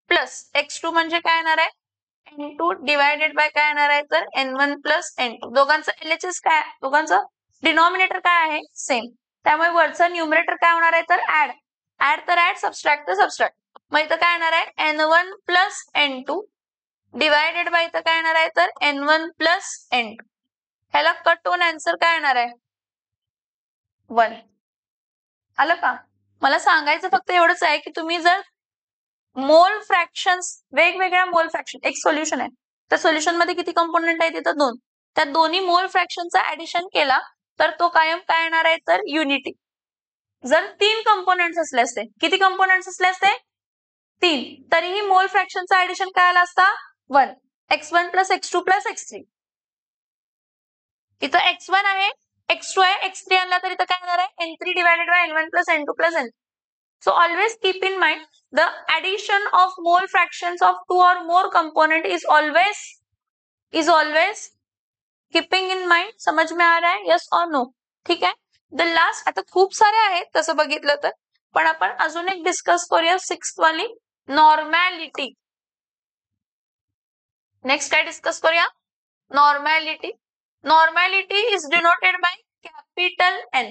plus x2 म्हणजे काय येणार आहे n2 डिवायडेड बाय काय येणार आहे तर n1 प्लस n2. दोघांचं LHS काय दोघांचं डिनॉमिनेटर काय आहे सेम. त्यामुळे वरचं न्यूमरेटर काय होणार आहे तर ऍड. ऍड तर ऍड सबस्ट्रॅक्ट तर सबस्ट्रॅक्ट. मग इथं काय येणार आहे n1 plus n2 divided by इथं काय येणार आहे तर n1 प्लस n2. ह्याला कट होऊन आन्सर काय येणार आहे 1. आलं का. मला सांगायचं फक्त एवढंच आहे की तुम्ही जर मोल फ्रॅक्शन्स वेगवेगळ्या मोल फ्रॅक्शन एक सोल्युशन आहे त्या सोल्युशन मध्ये किती कंपोनेंट आहेत तिथं 2. त्या दोन्ही मोल फ्रॅक्शनचा ऍडिशन केला तर तो कायम काय येणार आहे तर युनिटी. जर 3 कंपोनेंट्स असले असते किती कंपोनेंट्स असले असते 3 तरीही मोल फ्रॅक्शनचा ऍडिशन काय आला असता 1. x1 plus x2 plus x3. इथं x1 आहे x2 आहे x3 आणला तर इथं काय येणार आहे n3 divided by n1 plus n2 plus n. So always keep in mind the addition of mole fractions of 2 or more component is always keeping in mind. समझ में आ रहा है yes or no. ठीक आहे. द लास्ट आता खूप सारे आहेत तसं बघितलं तर पण आपण अजून एक डिस्कस करूया 6th वाली नॉर्मॅलिटी. नेक्स्ट काय डिस्कस करूया नॉर्मॅलिटी. Normality is denoted by capital N.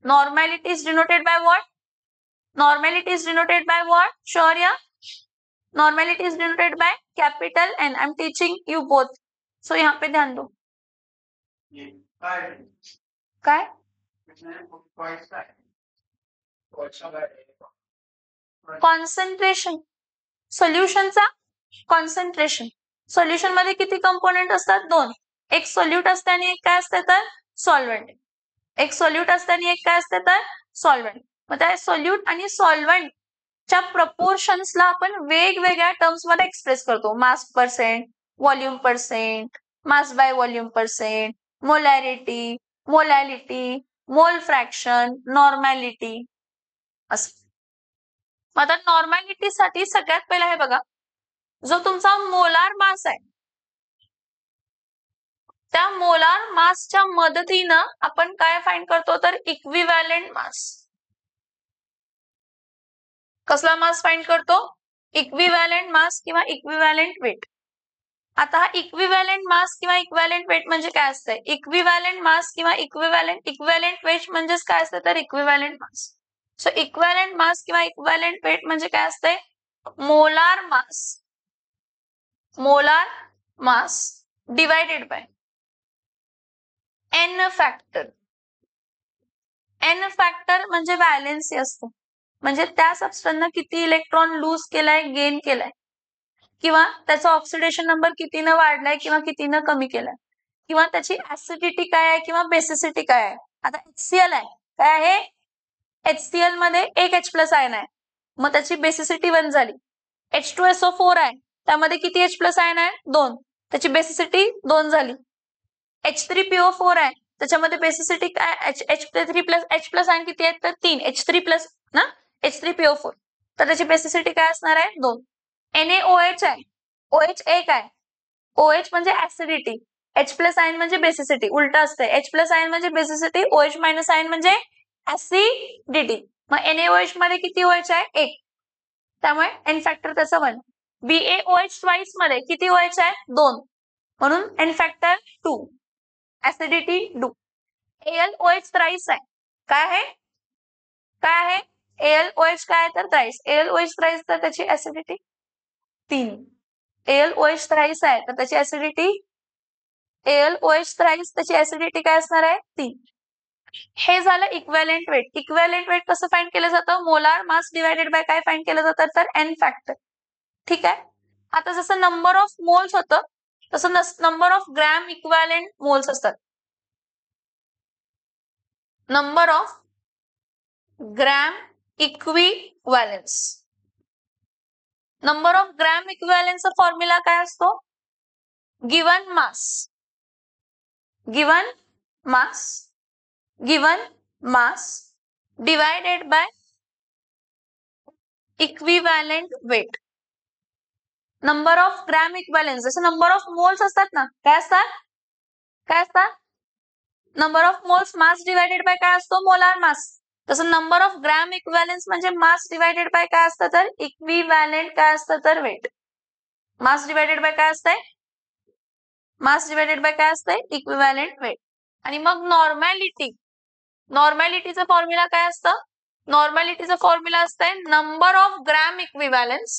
Normality is denoted by what? Normality is denoted by what? Shaurya? Normality is denoted by capital N. I'm teaching you both. So यहाँ पे ध्यान दो. काय? Concentration. सोल्युशनचा concentration. Solution मध्ये किती component असतात 2. एक solute असते आणि एक काय असते तर सॉल्व्हेंट. एक सोल्यूट असते आणि एक काय असते तर सॉल्व्हेंट. मग त्या सोल्यूट आणि सॉल्व्हेंटच्या प्रपोर्शन्सला आपण वेगवेगळ्या टर्म्स मध्ये एक्सप्रेस करतो. Mass percent, volume percent, mass by volume percent, molarity, molality, mole fraction, normality असं. आता नॉर्मॅलिटीसाठी सगळ्यात पहिला हे बघा जो तुमचा मोलार मास आहे त्या मोलार मासच्या मदतीनं आपण काय फाइंड करतो तर इक्विव्हॅलेंट मास. कसला मास फाइंड करतो इक्विव्हॅलेंट मास किंवा इक्विव्हॅलेंट वेट. आता हा इक्विव्हॅलेंट मास किंवा इक्विव्हॅलेंट वेट म्हणजे काय असतंय इक्विव्हॅलेंट मास किंवा इक्विव्हॅलेंट वेट म्हणजेच काय असतं तर इक्विव्हॅलेंट मास. सो इक्विव्हॅलेंट मास किंवा इक्विव्हॅलेंट वेट म्हणजे काय असतंय molar mass divided bye n factor. n factor म्हणजे व्हॅलेन्सी असतो म्हणजे त्या सबस्टन्सनं किती इलेक्ट्रॉन लूज केलाय गेन केलाय किंवा त्याचा ऑक्सिडेशन नंबर कितीनं वाढलाय किंवा कितीनं कमी केलाय किंवा त्याची ऍसिडिटी काय आहे किंवा बेसिसिटी काय आहे. आता HCl आहे काय आहे HCl मध्ये एक H+ आयन आहे मग त्याची बेसिसिटी 1 झाली. H2SO4 आहे त्यामध्ये किती H+ आयन आहे 2 त्याची बेसिसिटी 2 झाली. H3PO4 आहे त्याच्यामध्ये बेसिसिटी काय H3+ आयन किती आहेत तर 3 H3+ ना H3PO4 तर त्याची बेसिसिटी काय असणार आहे 2. NaOH आहे OH एक आहे OH म्हणजे ऍसिडिटी H+ आयन म्हणजे बेसिसिटी उलट असते H+ आयन म्हणजे बेसिसिटी OH- आयन म्हणजे ऍसिडिटी. मग NaOH मध्ये किती OH आहे 1 त्यामुळे n फॅक्टर त्याचा 1. BaOH ट्वाइस मध्ये किती OH आहे 2 म्हणून n factor 2 acidity 2. AlOH thrice आहे काय आहे AlOH काय तर थ्राईस, AlOH थ्राईस तर त्याची ऍसिडिटी 3, AlOH थ्राईस आहे तर त्याची ऍसिडिटी AlOH थ्राईस त्याची ऍसिडिटी काय असणार आहे 3. हे झालं इक्विव्हॅलेंट वेट. इक्विव्हॅलेंट वेट कसं फाइंड केलं जातं? मोलार मास डिवायडेड बाय काय फाइंड केलं जातं तर एन फॅक्टर. ठीक आहे. आता जसं नंबर ऑफ मोल्स होतं तसं number of gram equivalent moles असतात. Number of gram equivalence. Number of gram इक्विव्हॅलेन्सचा फॉर्म्युला काय असतो? Given mass, given mass, given mass divided by equivalent weight. Number of gram equivalents जसं नंबर ऑफ मोल्स असतात ना, काय असतात? काय असतात? Number of moles mass divided by काय असतो? Molar mass. तसं नंबर ऑफ ग्रॅम इक्विव्हॅलेन्स म्हणजे मास डिवायडेड बाय काय असतं तर इक्विव्हॅलेंट काय असतं तर वेट. मास डिवायडेड बाय काय असतंय? मास डिवायडेड बाय काय असतंय? Equivalent weight. आणि मग नॉर्मॅलिटी, नॉर्मॅलिटीचं फॉर्म्युला काय असतं? नॉर्मॅलिटीचं फॉर्म्युला असतंय number of gram equivalence,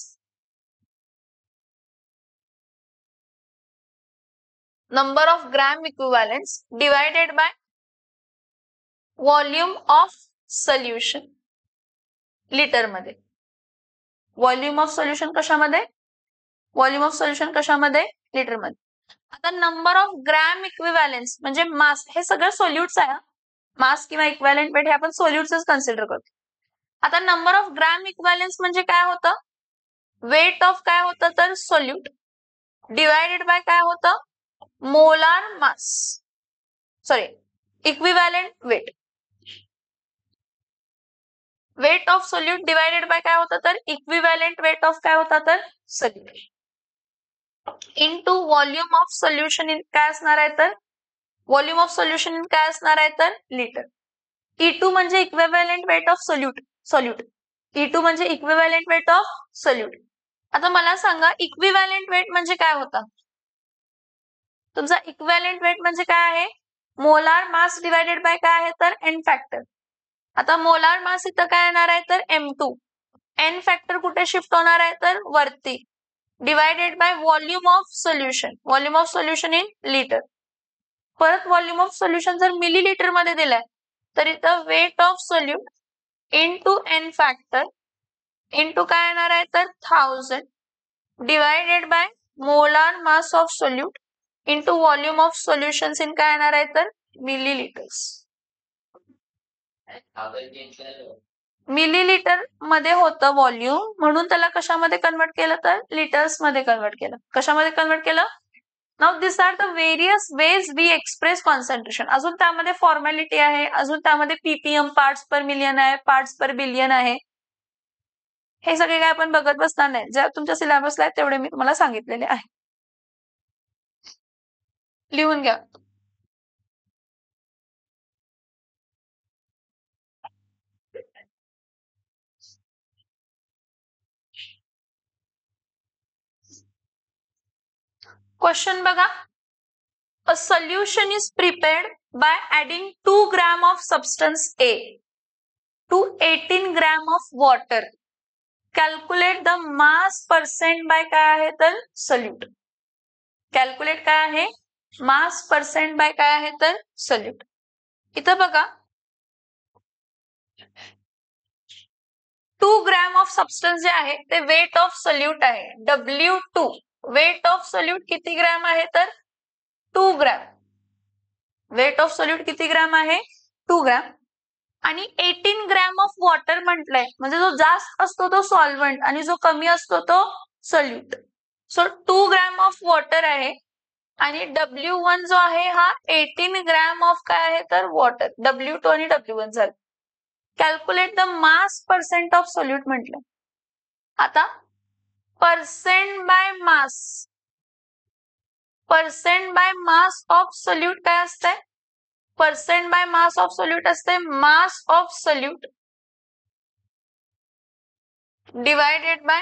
number of gram equivalence divided by volume of solution litre मध्ये. व्हॉल्यूम ऑफ सोल्युशन कशामध्ये? व्हॉल्यूम ऑफ सोल्युशन कशामध्ये? लिटर मध्ये. आता नंबर ऑफ ग्रॅम इक्विव्हॅलेन्स म्हणजे मास, हे सगळं सोल्युट्स आहे. मास किंवा इक्विव्हॅलेंट वेट हे आपण सोल्युट्सच कन्सिडर करतो. आता नंबर ऑफ ग्रॅम इक्विव्हॅलेन्स म्हणजे काय होतं? वेट ऑफ काय होतं तर सोल्यूट डिवायडेड बाय काय होतं? Molar mass, sorry equivalent weight. Weight of solute divided by काय होतं तर इक्विव्हॅलेंट वेट ऑफ काय होता तर solute into volume of solution in काय असणार आहे तर व्हॉल्यूम ऑफ सोल्युशन इन काय असणार आहे तर लिटर. E2 म्हणजे equivalent weight of solute. E2 म्हणजे इक्विव्हॅलेंट वेट ऑफ सोल्यूट. आता मला सांगा इक्विव्हॅलेंट वेट म्हणजे काय होता? तुमचा इक्विव्हॅलेंट वेट म्हणजे काय आहे? मोलार मास डिवायडेड बाय काय आहे तर एन फॅक्टर. आता मोलार मास इथं काय येणार आहे तर M2. एन फॅक्टर कुठे शिफ्ट होणार आहे तर वरती divided by volume of solution, volume of solution in litre. परत व्हॉल्यूम ऑफ सोल्युशन जर मिली लिटर मध्ये दिलाय तर इथं weight of solute into N factor into काय येणार आहे तर 1000 divided by molar mass of solute into volume of solutions in काय येणार आहे तर मिली लिटर्स. मिलीलिटर मध्ये होतं व्हॉल्यूम म्हणून त्याला कशामध्ये कन्वर्ट केलं तर लिटर्स मध्ये कन्वर्ट केलं. कशामध्ये कन्वर्ट केलं? Now this are the various ways we express concentration. अजून त्यामध्ये फॉर्मॅलिटी आहे, अजून त्यामध्ये पीपीएम पार्ट्स पर मिलियन आहे, पार्ट्स पर बिलियन आहे. हे सगळे काय आपण बघत बसणार नाही, ज्या तुमच्या सिलेबसला आहे तेवढे मी तुम्हाला सांगितलेले आहे. लिहून घ्या. क्वेश्चन बघा. A solution is prepared by adding 2 gram of substance A to 18 gram of water. Calculate the mass percent by काय आहे तर solute. कॅल्क्युलेट काय आहे? मास पर्सेंट बाय काय आहे तर सोल्यूट. इथं बघा 2 ग्रॅम ऑफ सबस्टन्स जे आहे ते वेट ऑफ सोल्यूट आहे W2. वेट ऑफ सोल्यूट किती ग्रॅम आहे तर 2 ग्रॅम. वेट ऑफ सोल्यूट किती ग्रॅम आहे? 2 ग्रॅम. आणि 18 ग्रॅम ऑफ वॉटर म्हटलंय म्हणजे जो जास्त असतो तो सॉल्व्हंट आणि जो कमी असतो तो solute. So 2 gram of water आहे आणि W1 जो आहे हा 18 ग्रॅम ऑफ काय आहे तर वॉटर. W2 आणि W1 झालं. Calculate the mass percent of solute म्हटलं. आता percent by mass, percent by mass of solute काय असतंय? Percent by mass of solute असते mass of solute divided by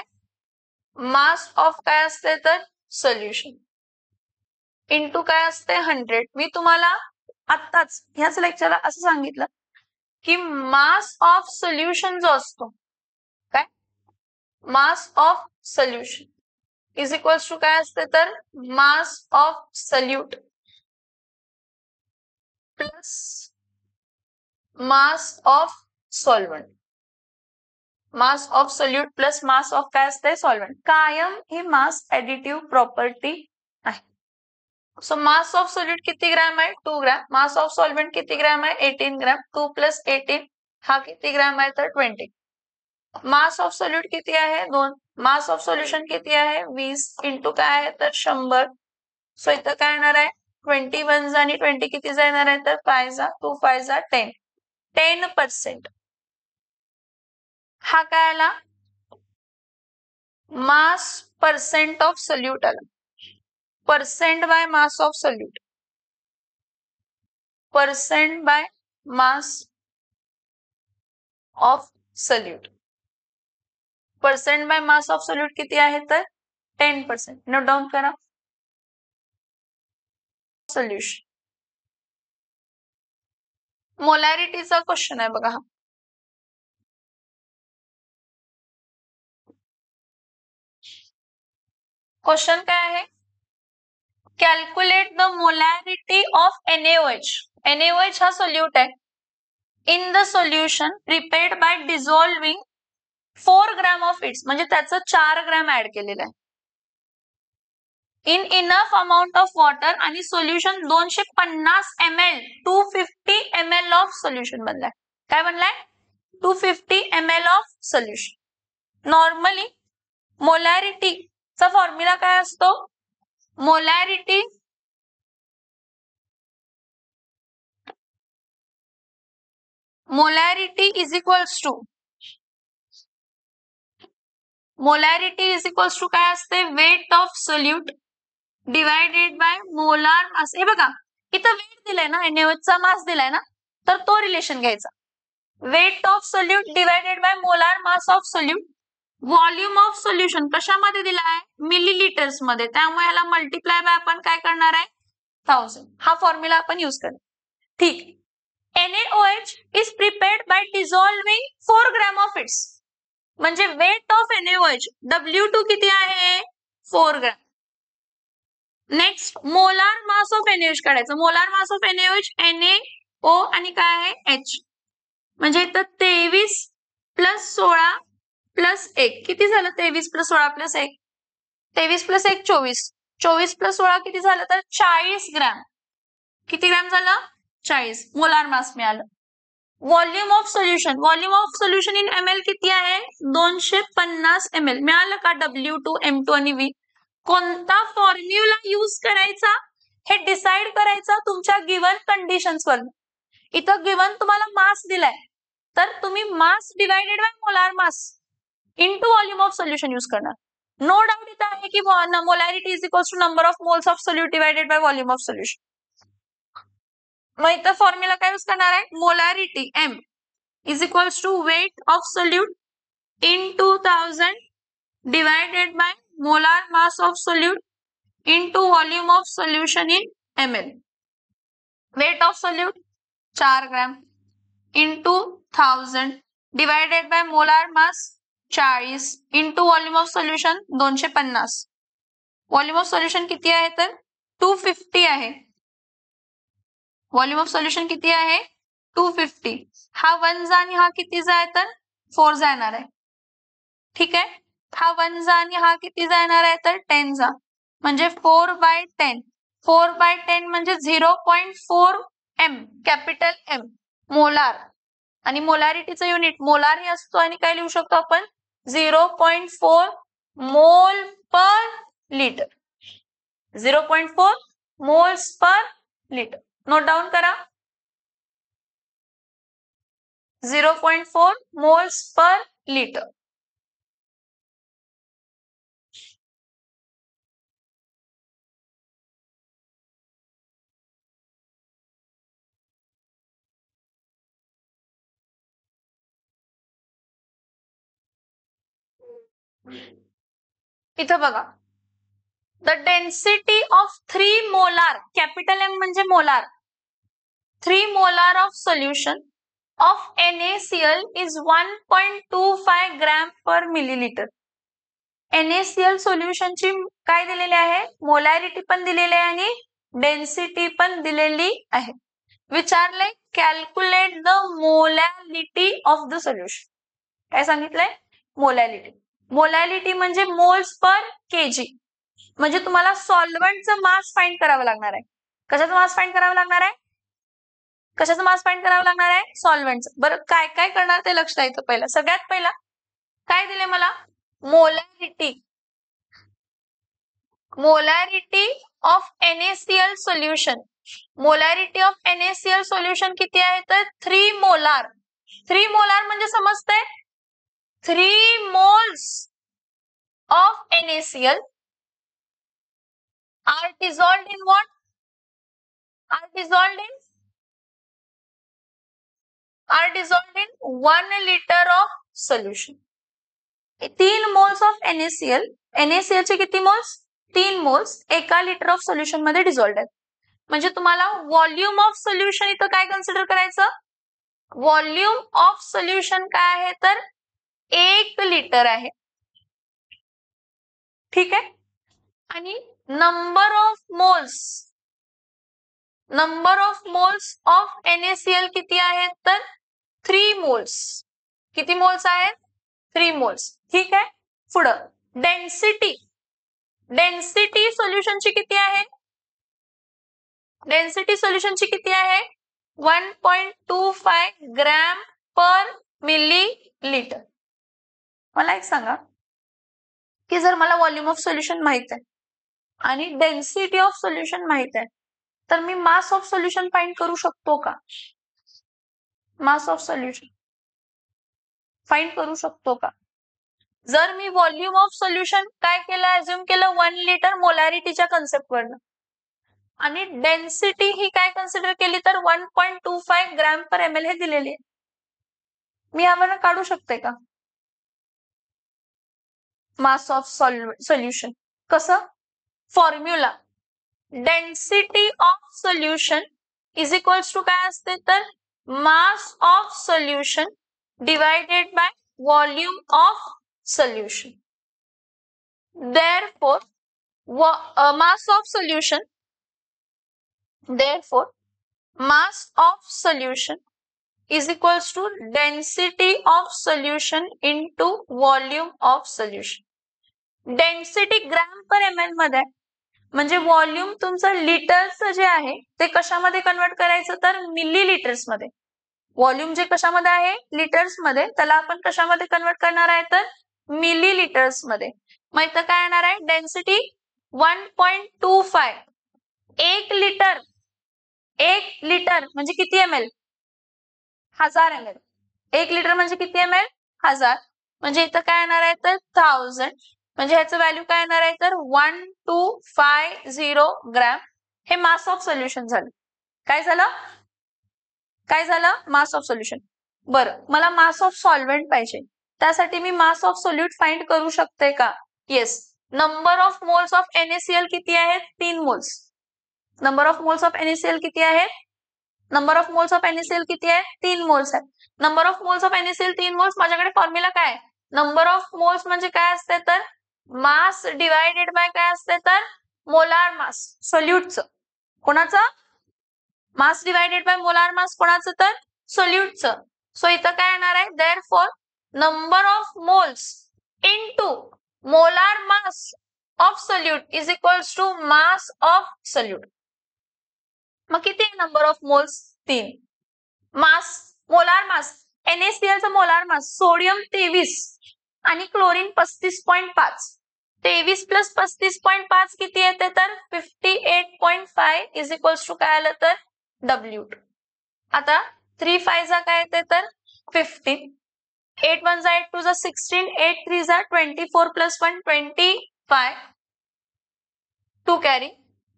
mass of काय असते तर सोल्युशन इनटू काय असते 100. मी तुम्हाला आत्ताच ह्याच लेक्चरला असं सांगितलं की मास ऑफ सोल्युशन जो असतो, काय mass of solution is equals to काय असते तर mass of solute plus mass of solvent. Mass of solute plus mass of काय असते सॉल्व्हंट. कायम ही मास ऍडिटिव्ह प्रॉपर्टी आहे. सो मास ऑफ सोल्यूट किती ग्रॅम आहे 2 ग्रॅम. मास ऑफ सॉल्व्हंट किती ग्रॅम आहे 18 ग्रॅम. 2 + 18 हा किती ग्रॅम आहे तर 20. मास ऑफ सोल्यूट किती आहे 2. मास ऑफ सोल्युशन किती आहे 20 इंटू काय आहे तर 100. सो इथं काय येणार आहे 21 आणि 20 किती येणार आहे तर 5 जा 2 5 जा 10. 10% हा काय आला मास पर्सेंट ऑफ सोल्यूट आला. Percent by mass of solute. Percent by mass of solute. Percent by mass of solute किती आहे तर 10%. नोट डाऊन करा. सोल्युशन मोलॅरिटीचा क्वेश्चन आहे बघा हा. क्वेश्चन काय आहे calculate the molarity of NaOH. NaOH हा सोल्यूट आहे. In the solution prepared by dissolving 4 gram of its म्हणजे त्याचं 4 ग्रॅम ऍड केलेलं आहे. In enough amount of water आणि solution 250 ml 250 ml of solution बनलाय. काय बनलाय 250 ml ऑफ सोल्युशन. नॉर्मली मोलॅरिटीचा फॉर्म्युला काय असतो मोलॅरिटी इज इक्वल्स टू काय असते weight of solute divided by molar mass. हे बघा इथं वेट दिलाय ना NaOH चा मास दिलाय ना तर तो रिलेशन घ्यायचा. Weight of solute divided by molar mass of solute. Volume of solution कशामध्ये दिला आहे मिलीलिटर्स मध्ये त्यामुळे याला मल्टिप्लाय बाय आपण काय करणार आहे 1000. हा फॉर्म्युला आपण यूज करणार. ठीक. NaOH is prepared by dissolving 4 gram of its म्हणजे वेट ऑफ NaOH W2 किती आहे 4 gram. Next molar mass of NaOH काढायचं. Molar mass of NaOH NaO आणि काय आहे H म्हणजे इथं 23 + 16 + 1 किती झालं 23 + 16 + 1 23 + 1 24 24 + 16 किती झालं तर 40 ग्रॅम. किती ग्रॅम झालं 40 मोलार मास मिळालं. Volume of solution in ml किती आहे 250 ml मिळालं का W2 M2 आणि V. कोणता फॉर्म्युला यूज करायचा हे डिसाइड करायचं तुमच्या गिवन कंडिशन्स वर. इथं गिवन तुम्हाला मास दिलाय तर तुम्ही mass divided by molar mass into volume of solution use करणार. नो डाऊट इथं आहे की molarity is equals to number of moles of solute divided by volume of solution. मग इथं फॉर्म्युला काय यूज करणार आहे molarity M is equals to weight of solute in 2000 divided by molar mass of solute into volume of solution in ml. Weight of solute 4 gram into 1000 divided by molar mass 40 into volume of solution 250. Volume of solution किती आहे तर 250 आहे. Volume of solution किती आहे 250. हा 1 जा आणि हा किती जा आहे तर 4 जा येणार आहे. ठीक आहे. हा 1 जा आणि हा किती जा येणार आहे तर 10 जा म्हणजे 4/10. 4/10 म्हणजे 0.4 m कॅपिटल M मोलार आणि मोलॅरिटीचं युनिट मोलार हे असतो आणि काय लिहू शकतो आपण 0.4 मोल per litre. 0.4 moles per litre. Note down करा 0.4 मोल्स पर लिटर. इथं बघा the density of 3 molar capital M म्हणजे molar 3 molar of solution of NaCl is 1.25 gram per millilitre. NaCl सोल्युशनची काय दिलेली आहे, मोलॅरिटी पण दिलेली आहे आणि डेन्सिटी पण दिलेली आहे. विचारले calculate the molality of the solution. काय सांगितलंय, मोलॅलिटी. मोलॅलिटी म्हणजे मोल्स पर केजी. म्हणजे तुम्हाला सॉल्व्हंटचं मास फाइंड करावं लागणार आहे. कशाचं मास फाइंड करावं लागणार आहे, कशाचं मास फाइंड करावं लागणार आहे, सॉल्व्हंटचं. बरं काय काय करणार ते लक्ष द्यायचं. पहिला सगळ्यात पहिला काय दिले मला, molarity. Molarity of NaCl solution. Molarity of NaCl solution किती आहे तर 3 मोलार. 3 मोलार म्हणजे समजतंय, 3 moles of NaCl are dissolved in what? Are dissolved in 1 liter of solution. 3 moles of NaCl. NaCl चे किती मोल्स, 3 मोल्स एका लिटर ऑफ सोल्युशन मध्ये डिझॉल्व्ड आहेत. म्हणजे तुम्हाला व्हॉल्यूम ऑफ सोल्युशन इथं काय कन्सिडर करायचं, व्हॉल्यूम ऑफ सोल्युशन काय आहे तर 1 लिटर आहे. ठीक आहे. आणि number of moles of NaCl किती आहेत तर 3 मोल्स. किती मोल्स आहेत, 3 मोल्स. ठीक आहे. पुढं डेन्सिटी सोल्युशनची किती आहे, डेन्सिटी सोल्युशनची किती आहे 1.25 ग्रॅम पर मिलीलिटर. मला एक सांगा की जर मला व्हॉल्यूम ऑफ सोल्युशन माहित आहे आणि डेन्सिटी ऑफ सोल्युशन माहित आहे तर मी मास ऑफ सोल्युशन फाइंड करू शकतो का, मास ऑफ सोल्युशन फाइंड करू शकतो का. जर मी व्हॉल्यूम ऑफ सोल्युशन काय केलं, अज्युम केलं 1 लिटर मोलॅरिटीच्या कन्सेप्ट वरनं आणि डेन्सिटी ही काय कन्सिडर केली तर 1.25 ग्रॅम पर ml हे दिलेली आहे. मी यावरनं काढू शकते का मास ऑफ सोल्युशन. कसं, formula density of solution is equals to काय असते तर mass of solution divided by volume of solution. Therefore, mass of solution is equals to density of solution into volume of solution. Density gram per ml मध्ये, म्हणजे volume तुमचं लिटर्सचं जे आहे ते कशामध्ये कन्वर्ट करायचं तर मिलीलिटर्स मध्ये. व्हॉल्यूम जे कशामध्ये आहे लिटर्स मध्ये, त्याला आपण कशामध्ये कन्वर्ट करणार आहे तर मिलीलिटर्स मध्ये. मग इथं काय येणार आहे, डेन्सिटी 1.25. 1 लिटर म्हणजे किती ml, 1000 ml. 1 लिटर म्हणजे किती ml, 1000. म्हणजे इथं काय येणार आहे तर 1000. म्हणजे ह्याचं व्हॅल्यू काय येणार आहे तर 1250 ग्रॅम. हे मास ऑफ सोल्युशन झालं. काय झालं, मास ऑफ सोल्युशन. बरं, मला मास ऑफ सॉल्व्हेंट पाहिजे. त्यासाठी मी मास ऑफ सोल्यूट फाइंड करू शकते का, yes. Number of moles of NaCl किती आहेत, 3 moles. Number of moles of NaCl किती आहेत, 3 मोल्स आहेत. Number of moles of NaCl 3 moles. माझ्याकडे फॉर्म्युला काय, नंबर ऑफ मोल्स म्हणजे काय असते तर मास डिवायडेड बाय काय असते तर मोलार मास सोल्यूटचं. कोणाचं, mass divided by molar mass कोणाचं तर सोल्यूटचं. सो इथं काय येणार आहे, therefore number of moles into molar mass of solute is equals to mass of solute. मग किती आहे number of moles, 3. Mass, molar mass, NaCl चा मोलार मास सोडियम 23 आणि क्लोरीन 35.5. 23 प्लस 35.5 किती येते तर 58.5 इज इक्वल्स टू काय आलं तर W2. आता 3 5 जा काय येते तर 15. 8 1 जा 8 2 जा 16. 8 3 जा 24 प्लस 1 25. 2 कॅरी.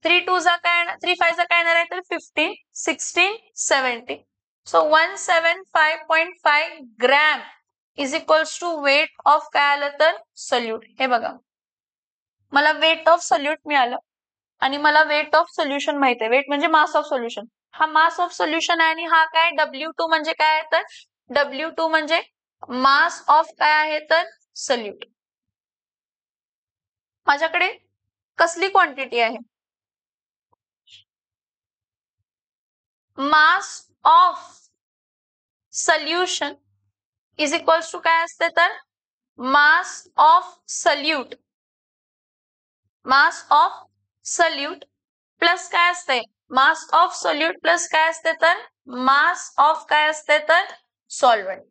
3 2 जा काय, 3 5 जा काय येणार आहे तर 15. 16 70. So 175.5 gram is equals to weight of काय आलं तर सोल्यूट. हे बघा, मला वेट ऑफ सोल्यूट मिळालं आणि मला वेट ऑफ सोल्युशन माहित आहे. वेट म्हणजे मास ऑफ सोल्युशन. हा मास ऑफ सोल्युशन आहे आणि हा काय W2 म्हणजे काय आहे तर W2 म्हणजे मास ऑफ काय आहे तर सोल्यूट. माझ्याकडे कसली क्वांटिटी आहे? Mass of solution is equals to काय असते तर mass of solute. Mass of solute plus काय असते मास ऑफ सोल्यूट प्लस काय असते तर मास ऑफ काय असते तर सॉल्व्हेंट.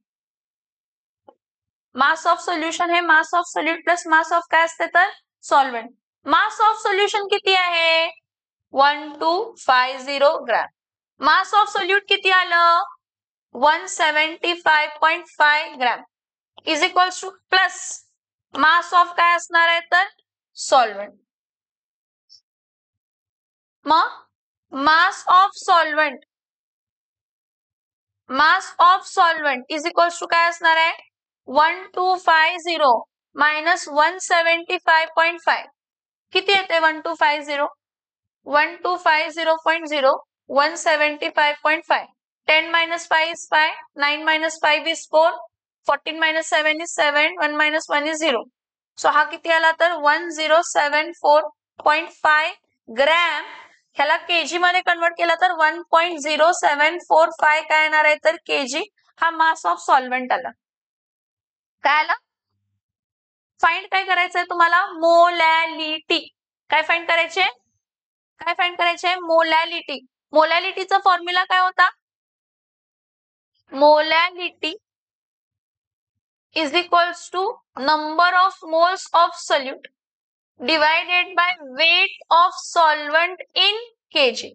मास ऑफ सोल्युशन हे मास of solute plus mass of काय असते तर सॉल्व्हेंट. मास ऑफ सोल्युशन किती आहे 1250 ग्रॅम. मास ऑफ सोल्यूट किती आलं 175.5 gram is equals to plus mass of काय असणार आहे तर सॉल्व्हेंट. मग mass of solvent is equals to काय असणार आहे 1250 मायनस 175.5 किती येते 1250 1250.0 175.5 10 minus 5 is 5 9 minus 5 is 4 14 minus 7 is 7 1 minus 1 is 0. So हा किती आला तर 1074.5 ग्रॅम. ह्याला केजी मध्ये कन्वर्ट केला तर 1.0745 काय येणार आहे तर केजी. हा मास ऑफ सॉल्व्हेंट आला. काय आला फाइंड काय करायचंय तुम्हाला मोलॅलिटी. काय फाइंड करायचे मोलॅलिटी. मोलॅलिटीचा फॉर्म्युला काय होता molality is equals to number of moles of solute divided by weight of solvent in KG.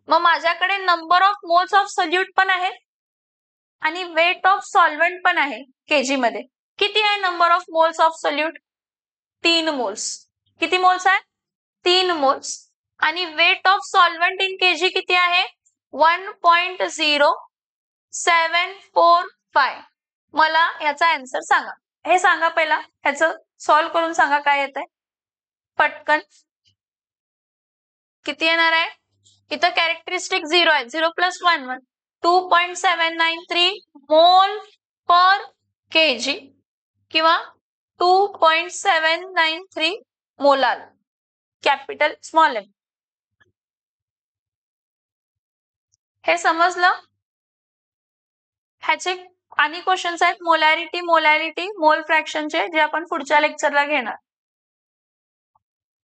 मग माझ्याकडे number of moles of solute पण आहे आणि वेट ऑफ सॉल्व्हेंट पण आहे केजी मध्ये. किती आहे number of moles of solute 3 moles. किती मोल्स आहे 3 मोल्स. आणि weight of solvent in KG किती आहे 1.0745. मला याचा आन्सर सांगा. हे सांगा पहिला ह्याचं सॉल्व्ह करून सांगा काय येतंय पटकन. किती येणार आहे इथं कॅरेक्टरिस्टिक 0 आहे 0 प्लस 1 1 2.793 मोल पर केजी किंवा 2.793 मोलार कॅपिटल स्मॉल एम. हे समजलं. ह्याचे आणि क्वेश्चन्स आहेत मोलॅरिटी मोल फ्रॅक्शनचे जे आपण पुढच्या लेक्चरला घेणार.